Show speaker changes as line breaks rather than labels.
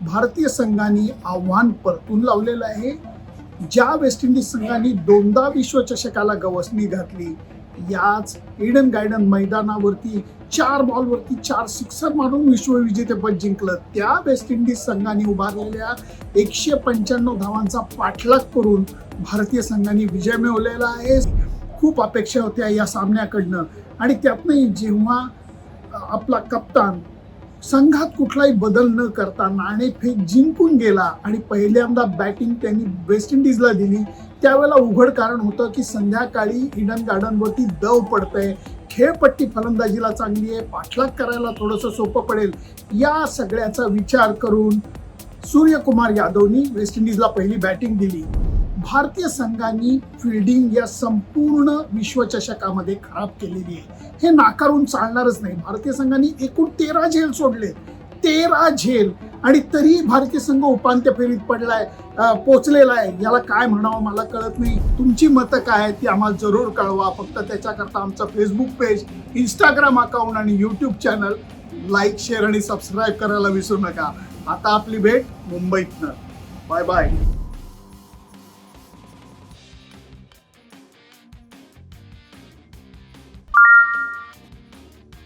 भारतीय संघाने आव्हान परतून लावलेलं आहे। ज्या वेस्ट इंडिज संघाने दोनदा विश्वचषकाला गवसणी घातली, याच ईडन गार्डन मैदानावरती 4 बॉलवरती 4 सिक्सर मारून विश्वविजेतेपद जिंकलं, त्या वेस्ट इंडिज संघाने उभारलेल्या 195 धावांचा पाठलाग करून भारतीय संघाने विजय मिळवलेला आहे। खूप अपेक्षा होत्या या सामन्याकडनं आणि त्यातनंही जेव्हा आपला कप्तान संघात कुठलाही बदल न करता नाणेफेक जिंकून गेला आणि पहिल्यांदा बॅटिंग त्यांनी वेस्ट इंडिजला दिली, त्यावेळेला उघड कारण होतं की संध्याकाळी ईडन गार्डनवरती दव पडतंय, खेळपट्टी फलंदाजीला चांगली आहे, पाठलाग करायला थोडंसं सोपं पडेल। या सगळ्याचा विचार करून सूर्यकुमार यादवनी वेस्ट इंडिजला पहिली बॅटिंग दिली। भारतीय संघाने फिल्डिंग या संपूर्ण विश्वचषकामध्ये खराब केलेली आहे, हे नाकारून चालणारच नाही। भारतीय संघाने एकूण 13 झेल सोडले, 13 झेल, आणि तरी भारतीय संघ उपांत्य फेरीत पोहोचलेला आहे। याला काय म्हणावं मला कळत नाही। तुमची मतं काय आहेत ती आम्हाला जरूर कळवा। फक्त त्याच्याकरता आमचं फेसबुक पेज, इंस्टाग्राम अकाउंट आणि यूट्यूब चॅनल लाईक, शेअर आणि सबस्क्राईब करायला विसरू नका। आता आपली भेट मुंबईतनं। Bye bye.